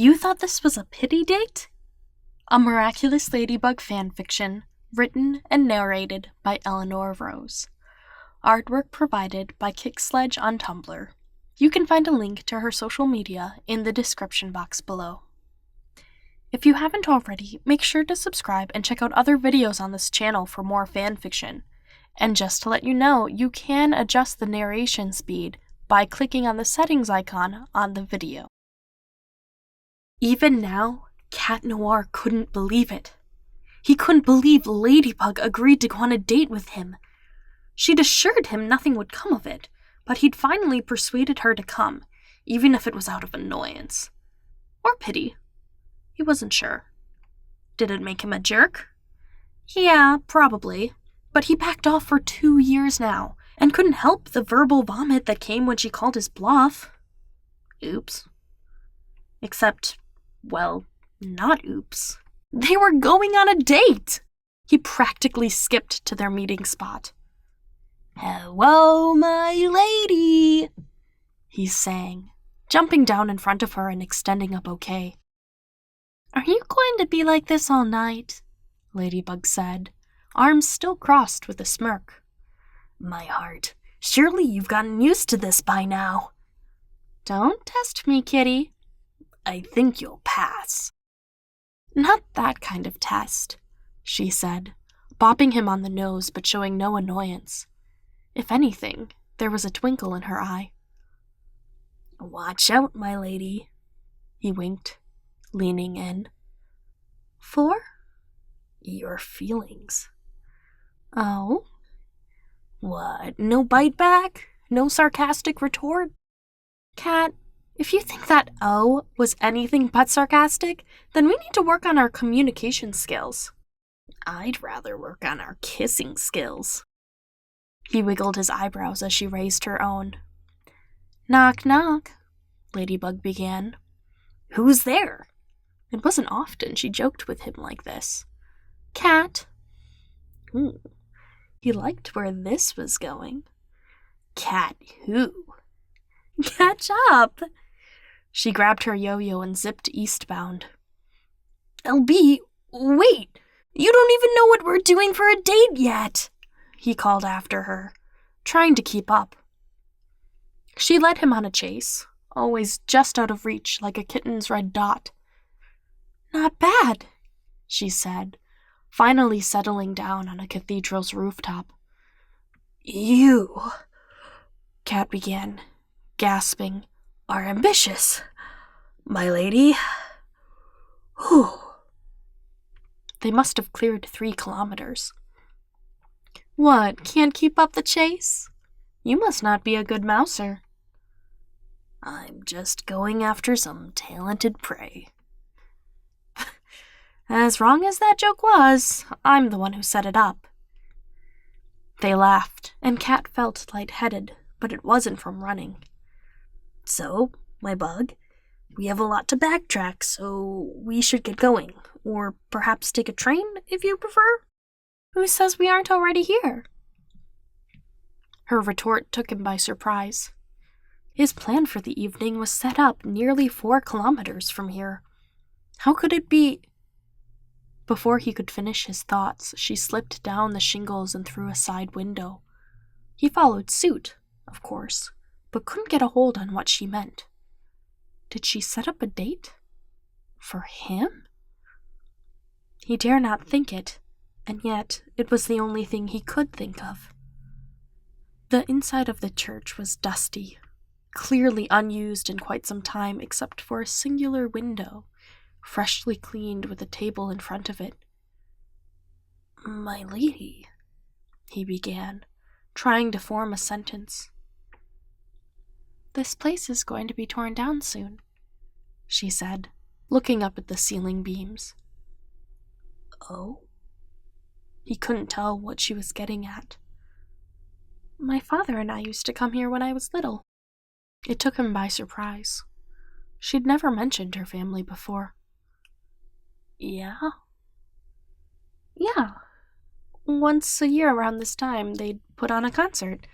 You thought this was a pity date? A Miraculous Ladybug Fanfiction, written and narrated by Eleanor Rose. Artwork provided by Kicksledge on Tumblr. You can find a link to her social media in the description box below. If you haven't already, make sure to subscribe and check out other videos on this channel for more fanfiction. And just to let you know, you can adjust the narration speed by clicking on the settings icon on the video. Even now, Cat Noir couldn't believe it. He couldn't believe Ladybug agreed to go on a date with him. She'd assured him nothing would come of it, but he'd finally persuaded her to come, even if it was out of annoyance. Or pity. He wasn't sure. Did it make him a jerk? Yeah, probably. But he backed off for 2 years now, and couldn't help the verbal vomit that came when she called his bluff. Oops. Except, well, not oops. They were going on a date! He practically skipped to their meeting spot. "Hello, my lady," he sang, jumping down in front of her and extending a bouquet. "Are you going to be like this all night?" Ladybug said, arms still crossed with a smirk. "My heart, surely you've gotten used to this by now." "Don't test me, kitty." "I think you'll pass." "Not that kind of test," she said, bopping him on the nose but showing no annoyance. If anything, there was a twinkle in her eye. "Watch out, my lady," he winked, leaning in. "For?" "Your feelings." "Oh?" "What, no bite back? No sarcastic retort?" "Cat, if you think that "oh" was anything but sarcastic, then we need to work on our communication skills." "I'd rather work on our kissing skills." He wiggled his eyebrows as she raised her own. "Knock, knock," Ladybug began. "Who's there?" It wasn't often she joked with him like this. "Cat." He liked where this was going. "Cat who?" "Catch up." She grabbed her yo-yo and zipped eastbound. "LB, wait! You don't even know what we're doing for a date yet!" he called after her, trying to keep up. She led him on a chase, always just out of reach like a kitten's red dot. "Not bad," she said, finally settling down on a cathedral's rooftop. "You," Cat began, gasping, "are ambitious, my lady." Whew. They must have cleared 3 kilometers. "What, can't keep up the chase? You must not be a good mouser." "I'm just going after some talented prey." As wrong as that joke was, I'm the one who set it up. They laughed, and Cat felt lightheaded, but it wasn't from running. "So, my bug, we have a lot to backtrack, so we should get going. Or perhaps take a train, if you prefer?" "Who says we aren't already here?" Her retort took him by surprise. His plan for the evening was set up nearly 4 kilometers from here. How could it be? Before he could finish his thoughts, she slipped down the shingles and through a side window. He followed suit, of course, but couldn't get a hold on what she meant. Did she set up a date? For him? He dare not think it, and yet it was the only thing he could think of. The inside of the church was dusty, clearly unused in quite some time except for a singular window, freshly cleaned with a table in front of it. "My lady," he began, trying to form a sentence. "This place is going to be torn down soon," she said, looking up at the ceiling beams. "Oh?" He couldn't tell what she was getting at. "My father and I used to come here when I was little." It took him by surprise. She'd never mentioned her family before. "Yeah?" "Yeah. Once a year around this time, they'd put on a concert.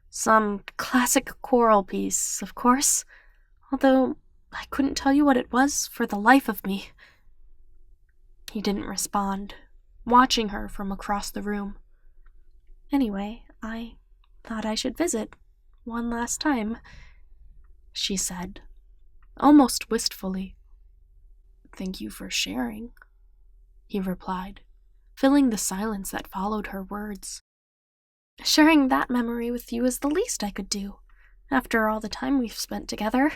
Some classic choral piece, of course. Although I couldn't tell you what it was for the life of me. He didn't respond, watching her from across the room. Anyway, I thought I should visit one last time, she said, almost wistfully. Thank you for sharing, he replied, filling the silence that followed her words. Sharing that memory with you is the least I could do, after all the time we've spent together.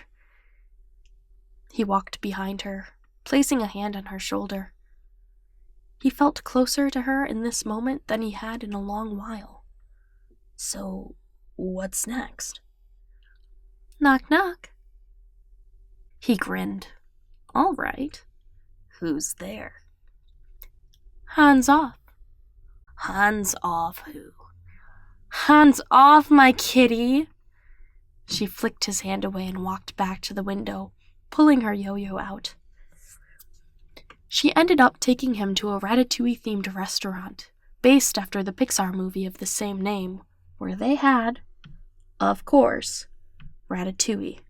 He walked behind her, placing a hand on her shoulder. He felt closer to her in this moment than he had in a long while. So, what's next? Knock, knock. He grinned. All right. Who's there? Hands off. Hands off who? Hands off, my kitty. She flicked his hand away and walked back to the window, pulling her yo-yo out. She ended up taking him to a Ratatouille-themed restaurant, based after the Pixar movie of the same name, where they had, of course, Ratatouille.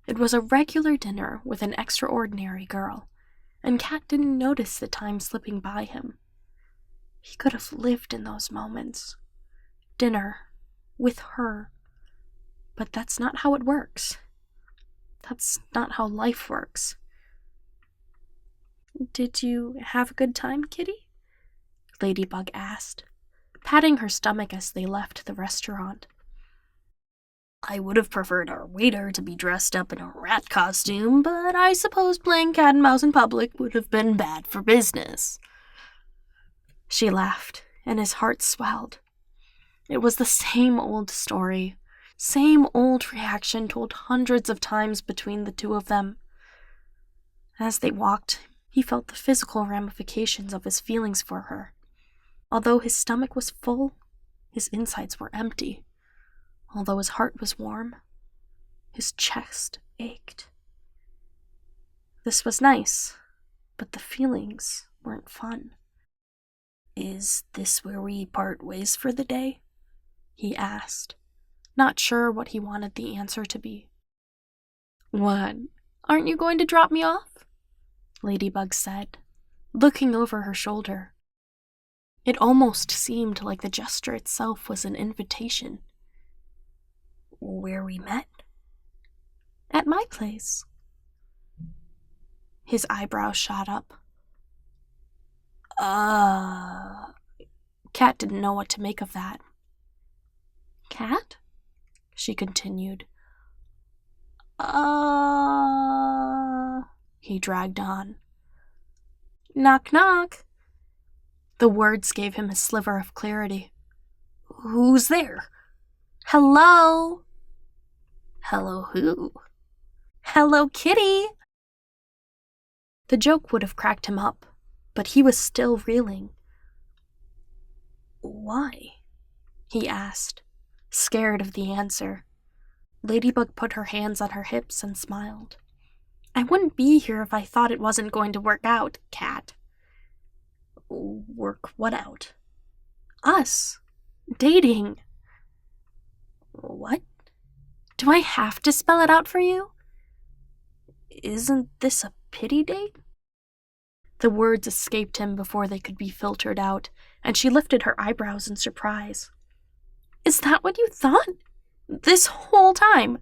It was a regular dinner with an extraordinary girl, and Kat didn't notice the time slipping by him. He could have lived in those moments. Dinner, with her. But that's not how it works. That's not how life works. Did you have a good time, kitty? Ladybug asked, patting her stomach as they left the restaurant. I would have preferred our waiter to be dressed up in a rat costume, but I suppose playing cat and mouse in public would have been bad for business. She laughed, and his heart swelled. It was the same old story, same old reaction told hundreds of times between the two of them. As they walked, he felt the physical ramifications of his feelings for her. Although his stomach was full, his insides were empty. Although his heart was warm, his chest ached. This was nice, but the feelings weren't fun. Is this where we part ways for the day? He asked, not sure what he wanted the answer to be. What? Aren't you going to drop me off? Ladybug said, looking over her shoulder. It almost seemed like the gesture itself was an invitation. Where we met? At my place. His eyebrows shot up. Kat didn't know what to make of that. Kat? She continued. He dragged on. Knock, knock. The words gave him a sliver of clarity. Who's there? Hello? Hello who? Hello, kitty. The joke would have cracked him up, but he was still reeling. Why? He asked, scared of the answer. Ladybug put her hands on her hips and smiled. I wouldn't be here if I thought it wasn't going to work out, Kat. Work what out? Us. Dating. What? Do I have to spell it out for you? Isn't this a pity date? The words escaped him before they could be filtered out, and she lifted her eyebrows in surprise. Is that what you thought? This whole time?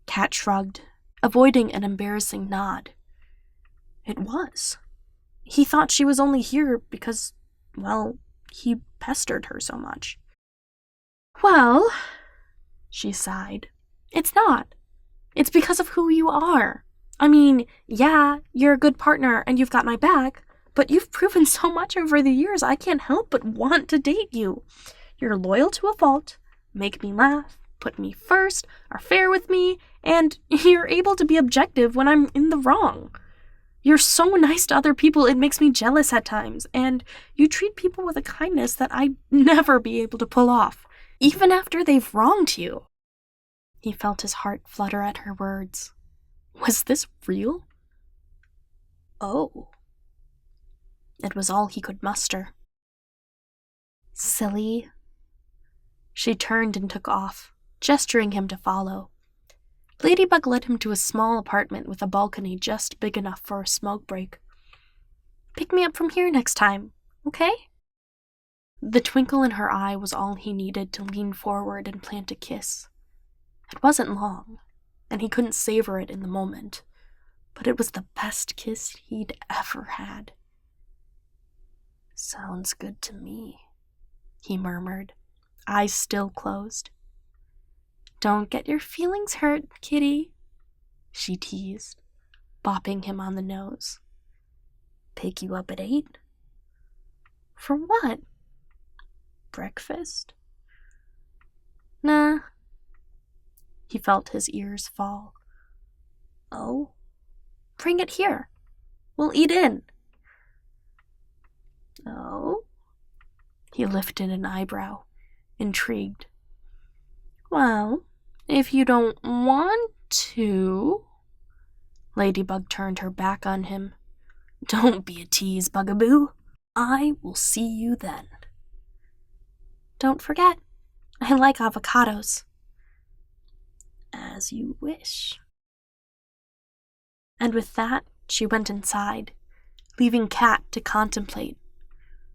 Kat shrugged, avoiding an embarrassing nod. It was. He thought she was only here because, well, he pestered her so much. Well, she sighed, it's not. It's because of who you are. I mean, yeah, you're a good partner and you've got my back, but you've proven so much over the years I can't help but want to date you. You're loyal to a fault, make me laugh, put me first, are fair with me, and you're able to be objective when I'm in the wrong. You're so nice to other people it makes me jealous at times, and you treat people with a kindness that I'd never be able to pull off, even after they've wronged you. He felt his heart flutter at her words. Was this real? Oh. It was all he could muster. Silly. She turned and took off, gesturing him to follow. Ladybug led him to a small apartment with a balcony just big enough for a smoke break. "Pick me up from here next time, okay?" The twinkle in her eye was all he needed to lean forward and plant a kiss. It wasn't long, and he couldn't savor it in the moment, but it was the best kiss he'd ever had. "Sounds good to me," he murmured, eyes still closed. "Don't get your feelings hurt, kitty," she teased, bopping him on the nose. "Pick you up at 8? "For what? Breakfast?" "Nah." He felt his ears fall. "Oh? Bring it here. We'll eat in." "Oh?" He lifted an eyebrow, intrigued. "Well, if you don't want to..." Ladybug turned her back on him. "Don't be a tease, Bugaboo. I will see you then." "Don't forget, I like avocados." "As you wish." And with that, she went inside, leaving Cat to contemplate.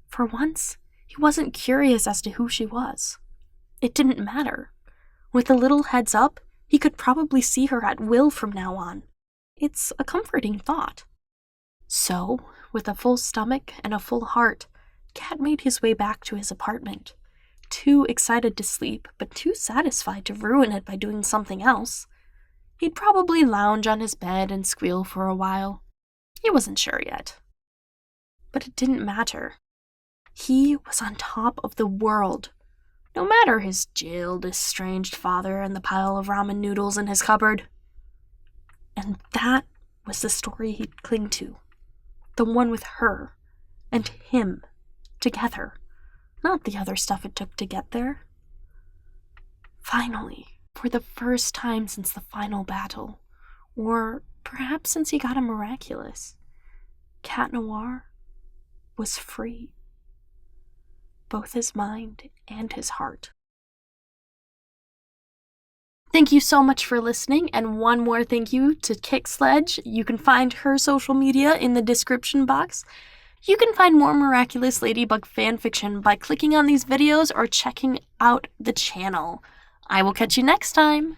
For once, he wasn't curious as to who she was. It didn't matter. With a little heads up, he could probably see her at will from now on. It's a comforting thought. So, with a full stomach and a full heart, Cat made his way back to his apartment, too excited to sleep, but too satisfied to ruin it by doing something else. He'd probably lounge on his bed and squeal for a while. He wasn't sure yet. But it didn't matter. He was on top of the world, no matter his jailed, estranged father and the pile of ramen noodles in his cupboard. And that was the story he'd cling to. The one with her and him together, not the other stuff it took to get there. Finally, for the first time since the final battle, or perhaps since he got a Miraculous, Cat Noir was free. Both his mind and his heart. Thank you so much for listening, and one more thank you to Kick Sledge. You can find her social media in the description box. You can find more Miraculous Ladybug fanfiction by clicking on these videos or checking out the channel. I will catch you next time.